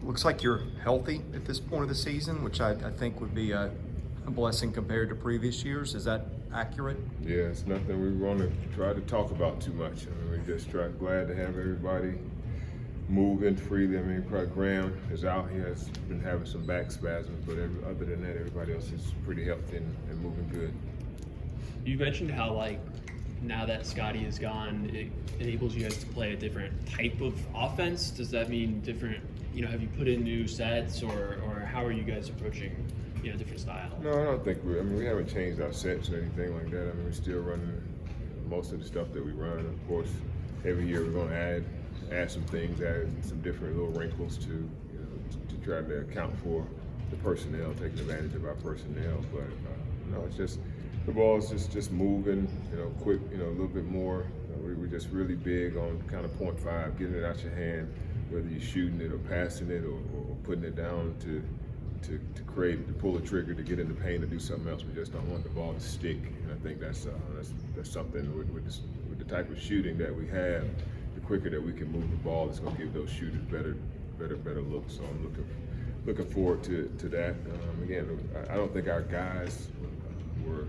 Looks like you're healthy at this point of the season, which I think would be a blessing compared to previous years. Is that accurate? Yeah, it's nothing we want to try to talk about too much. I mean, we just glad to have everybody moving freely. I mean, probably Graham is out. He has been having some back spasms, but other than that, everybody else is pretty healthy and moving good. You mentioned how, like, now that Scotty is gone, it enables you guys to play a different type of offense. Does that mean different, have you put in new sets, or how are you guys approaching, different style? No, I don't think we haven't changed our sets or anything like that. I mean, we're still running most of the stuff that we run. Of course, every year we're going to add some things, add some different little wrinkles to try to account for the personnel, taking advantage of our personnel. But no, it's just the ball is just moving, quick, a little bit more. We're just really big on kind of 0.5, getting it out your hand, whether you're shooting it or passing it or putting it down to pull a trigger, to get in the paint, to do something else. We just don't want the ball to stick, and I think that's something with the type of shooting that we have. The quicker that we can move the ball, it's going to give those shooters better looks. So I'm looking forward to that. Again, I don't think our guys were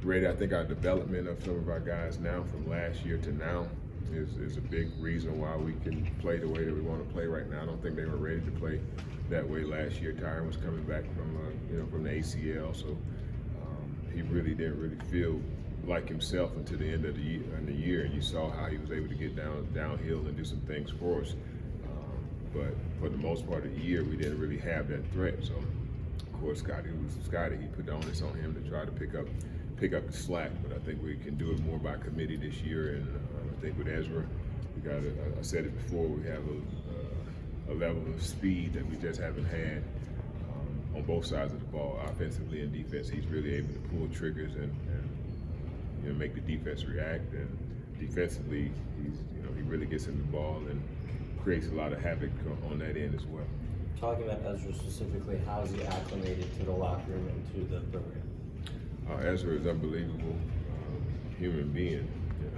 ready. I think our development of some of our guys now from last year to now is a big reason why we can play the way that we want to play right now. I don't think they were ready to play that way last year. Tyron was coming back from the ACL, so he really didn't feel like himself until the end of the year, and you saw how he was able to get downhill and do some things for us. But for the most part of the year, we didn't really have that threat. So, of course, Scotty, he put the onus on him to try to pick up the slack. But I think we can do it more by committee this year. And I think with Ezra, we got I said it before, we have a level of speed that we just haven't had on both sides of the ball, offensively and defense. He's really able to pull triggers and make the defense react. And defensively, he really gets in the ball and creates a lot of havoc on that end as well. Talking about Ezra specifically, how is he acclimated to the locker room and to the program? Ezra is an unbelievable human being.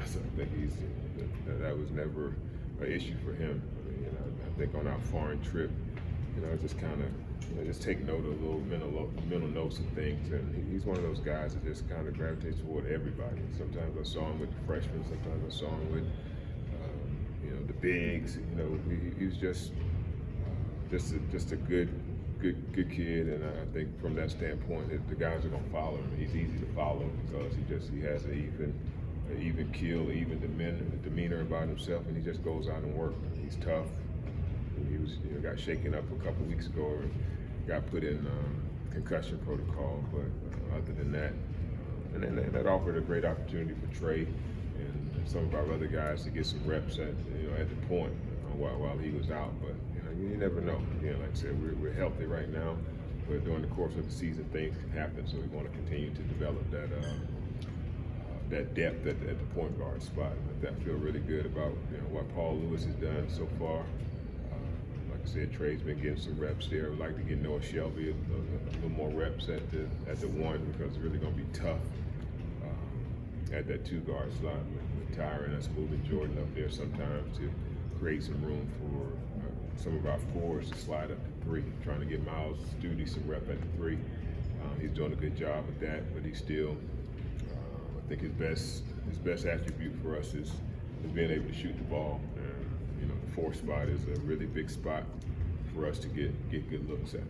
I think that was never an issue for him. I think on our foreign trip, just kind of just take note of little mental notes and things. And he's one of those guys that just kind of gravitates toward everybody. Sometimes I saw him with the freshmen. Sometimes I saw him with the bigs. He was just a good kid, and I think from that standpoint, the guys are gonna follow him. He's easy to follow because he has an even keel, even demeanor about himself, and he just goes out and works. He's tough. He was got shaken up a couple weeks ago and got put in concussion protocol, but other than that, and then that offered a great opportunity for Trey and some of our other guys to get some reps at the point while he was out. But you never know. Like I said, we're healthy right now, but during the course of the season, things can happen. So we want to continue to develop that depth at the point guard spot. I feel really good about what Paul Lewis has done so far. Like I said, Trey's been getting some reps there. I'd like to get Noah Shelby a little more reps at the one, because it's really going to be tough at that 2-guard slot with Tyron. Us moving Jordan up there sometimes to create some room for some of our fours to slide up to 3, trying to get Miles Studi some rep at the 3. He's doing a good job with that, but he's still, I think his best attribute for us is being able to shoot the ball. And, the 4 spot is a really big spot for us to get good looks at.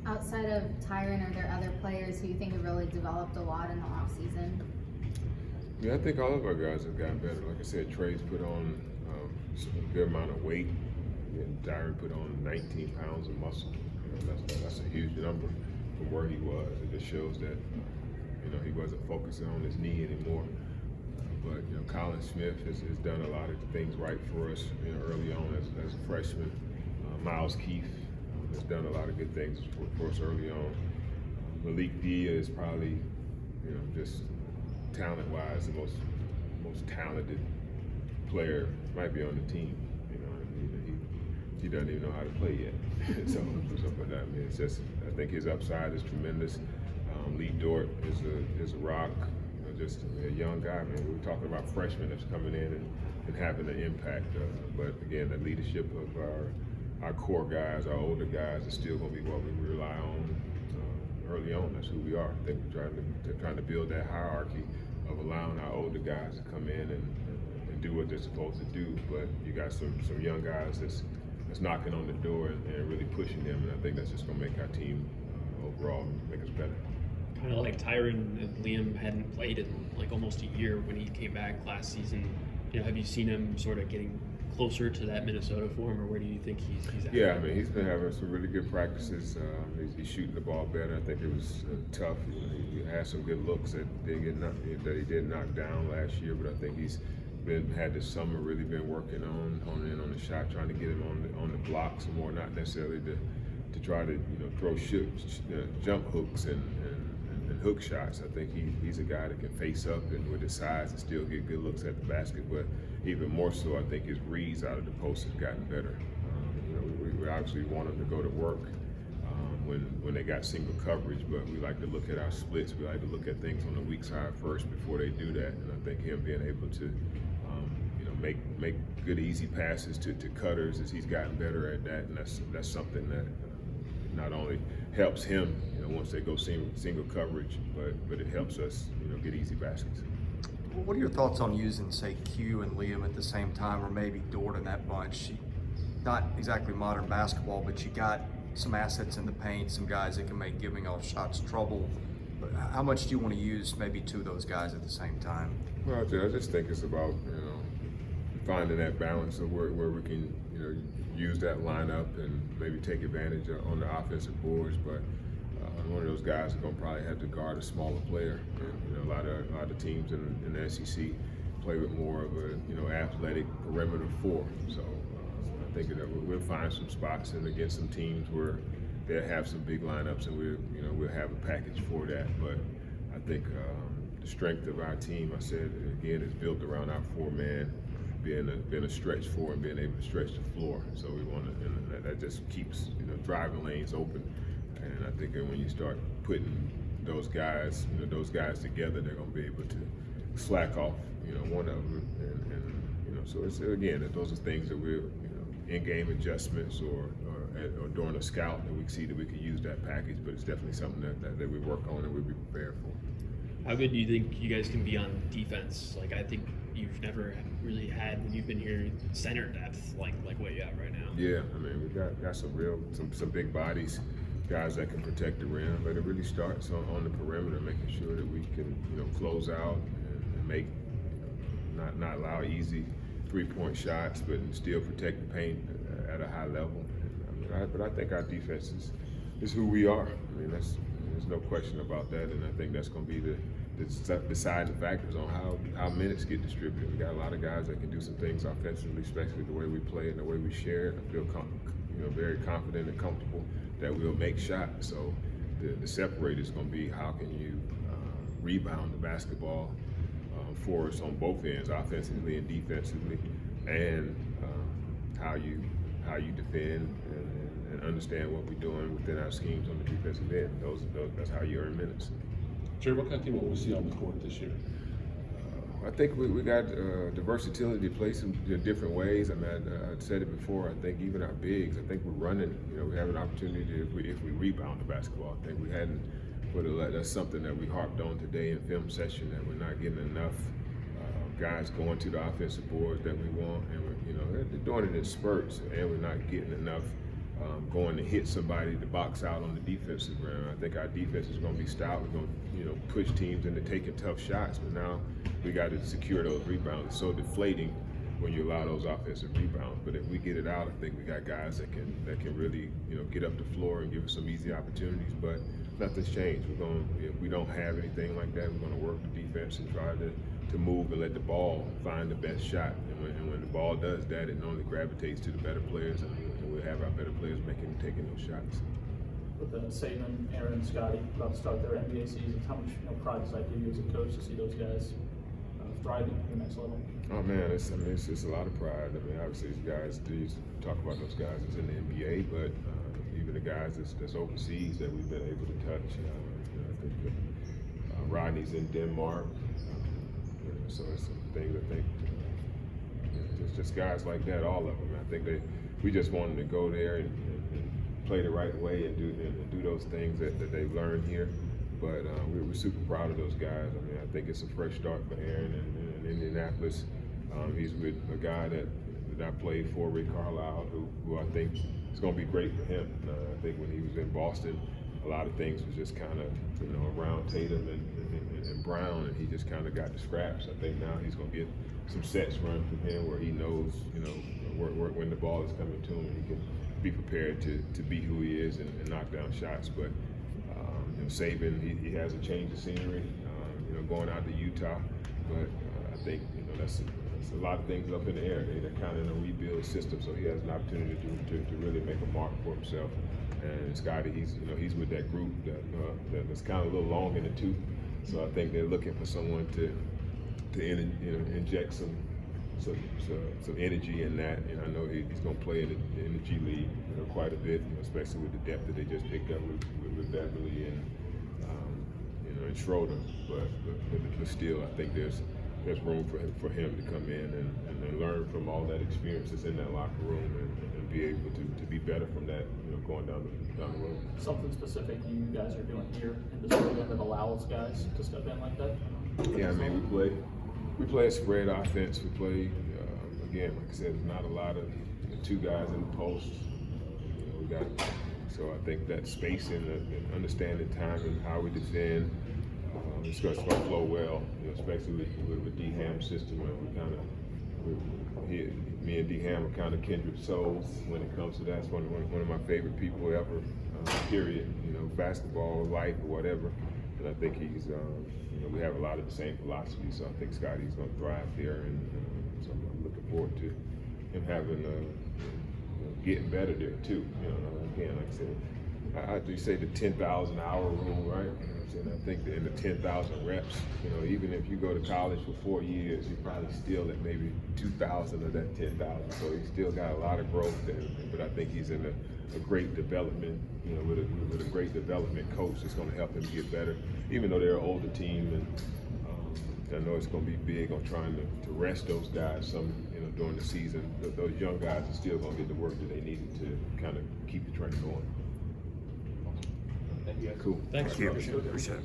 Outside of Tyron, are there other players who you think have really developed a lot in the offseason? Yeah, I think all of our guys have gotten better. Like I said, Trey's put on a good amount of weight, and Tyron put on 19 pounds of muscle. That's a huge number from where he was. It just shows that he wasn't focusing on his knee anymore. But Colin Smith has done a lot of things right for us early on as a freshman. Miles Keefe has done a lot of good things for us early on. Malik Dia is probably just talent-wise the most talented player might be on the team. He doesn't even know how to play yet. so but I mean, it's just, I think his upside is tremendous. Lee Dort is a rock. Just a young guy. Man, we were talking about freshmen that's coming in and having an impact. But again, the leadership of our core guys, our older guys, are still going to be what we rely on early on. That's who we are. I think we're trying to build that hierarchy of allowing our older guys to come in and do what they're supposed to do. But you got some young guys that's knocking on the door and really pushing them, and I think that's just going to make our team overall make us better. Kind of like Tyron and Liam hadn't played in like almost a year when he came back last season. You know, have you seen him sort of getting closer to that Minnesota form, or where do you think he's at? Yeah, I mean, he's been having some really good practices. He's shooting the ball better. I think it was tough. He had some good looks that he did knock down last year, but I think he's had this summer really been working on honing in on the shot, trying to get him on the blocks more, not necessarily to try to throw jump hooks and hook shots. I think he's a guy that can face up and with his size and still get good looks at the basket, but even more so, I think his reads out of the post has gotten better. We obviously want him to go to work when they got single coverage, but we like to look at our splits. We like to look at things on the weak side first before they do that, and I think him being able to make good easy passes to cutters as he's gotten better at that, and that's something that not only helps him, once they go single coverage, but it helps us, get easy baskets. What are your thoughts on using, say, Q and Liam at the same time, or maybe Dort in that bunch? Not exactly modern basketball, but you got some assets in the paint, some guys that can make giving off shots trouble. But how much do you want to use maybe two of those guys at the same time? Well, I just think it's about finding that balance of where we can use that lineup and maybe take advantage on the offensive boards, but one of those guys is going to probably have to guard a smaller player. And, a lot of teams in the SEC play with more of a athletic perimeter four. So I think that we'll find some spots and against some teams where they'll have some big lineups, and we'll have a package for that. But I think the strength of our team, I said again, is built around our four-man being a stretch four and being able to stretch the floor. So we want to, and that just keeps driving lanes open. And I think that when you start putting those guys together, they're going to be able to slack off, one of them. And so it's again, those are things that we're, in-game adjustments or during a scout that we see that we can use that package. But it's definitely something that we work on and we'll be prepared for. How good do you think you guys can be on defense? Like, I think you've never really had, when you've been here, center depth like what you have right now. Yeah, I mean, we got some big bodies, guys that can protect the rim, but it really starts on the perimeter, making sure that we can, close out and make, not allow easy three-point shots, but still protect the paint at a high level. But I think our defense is who we are. I mean, there's no question about that, and I think that's going to be the deciding factors on how minutes get distributed. We got a lot of guys that can do some things offensively, especially the way we play and the way we share. I feel very confident and comfortable that we'll make shots. So the separator is going to be how can you rebound the basketball for us on both ends, offensively and defensively, and how you defend and understand what we're doing within our schemes on the defensive end. That's how you earn minutes. Jerry, what kind of team will we see on the court this year? I think we got the versatility to play some different ways. I mean, I said it before. I think even our bigs. I think we're running. We have an opportunity to, if we rebound the basketball. I think we hadn't. That's something that we harped on today in film session, that we're not getting enough guys going to the offensive boards that we want, and they're doing it in spurts, and we're not getting enough going to hit somebody to box out on the defensive ground. I think our defense is going to be stout. We're going to push teams into taking tough shots, but now we got to secure those rebounds. It's so deflating when you allow those offensive rebounds. But if we get it out, I think we got guys that can really get up the floor and give us some easy opportunities. But nothing's changed. If we don't have anything like that, we're going to work the defense and try to move and let the ball find the best shot. And when the ball does that, it normally gravitates to the better players, and we'll have our better players taking those shots. With Saban, Aaron, and Scotty about to start their NBA seasons, how much pride does that give you as a coach to see those guys thriving at the next level? Oh man, it's a lot of pride. I mean, obviously these guys, you talk about those guys that's in the NBA, but even the guys that's overseas that we've been able to touch. I think Rodney's in Denmark, so it's some things I think. It's just guys like that, all of them. I think we just want them to go there and play the right way and do those things that they've learned here. But we're super proud of those guys. I mean, I think it's a fresh start for Aaron in Indianapolis. He's with a guy that I played for, Rick Carlisle, who I think is going to be great for him. I think when he was in Boston, a lot of things was just kind of, around Tatum and Brown, and he just kind of got the scraps. I think now he's going to get some sets run from him where he knows, when the ball is coming to him, he can be prepared to be who he is and knock down shots. But Saban, he has a change of scenery, going out to Utah. But I think that's a lot of things up in the air. They're kind of in a rebuild system, so he has an opportunity to really make a mark for himself. And Scotty, he's with that group that's kind of a little long in the tooth. So I think they're looking for someone to inject some energy in that. And I know he's going to play in the G League, quite a bit, especially with the depth that they just picked up with Beverly and and Schroeder. But still, I think there's room for him to come in and learn from all that experience that's in that locker room and be able to be better from that, going down the road. Something specific you guys are doing here in this program that allows guys to step in like that? Yeah, I mean, we play a spread offense. We play, again, like I said, there's not a lot of two guys in the post. So I think that spacing and understanding time and how we defend, it's going to flow well, especially with D Ham's system. Me and D Ham are kind of kindred souls when it comes to that. It's one of my favorite people ever, period. Basketball, life, or whatever. And I think he's, we have a lot of the same philosophy. So I think Scotty's going to thrive here, and so I'm looking forward to him having, getting better there too. Again, like I said, I do say the 10,000 hour rule, right? I think that in the 10,000 reps, even if you go to college for 4 years, you're probably still at maybe 2,000 of that 10,000. So he's still got a lot of growth there. But I think he's in a great development, with a great development coach that's going to help him get better. Even though they're an older team, and I know it's going to be big on trying to rest those guys some, during the season. Those young guys are still going to get the work that they needed to kind of keep the trend going. Thank you. Cool. Thanks. Appreciate it.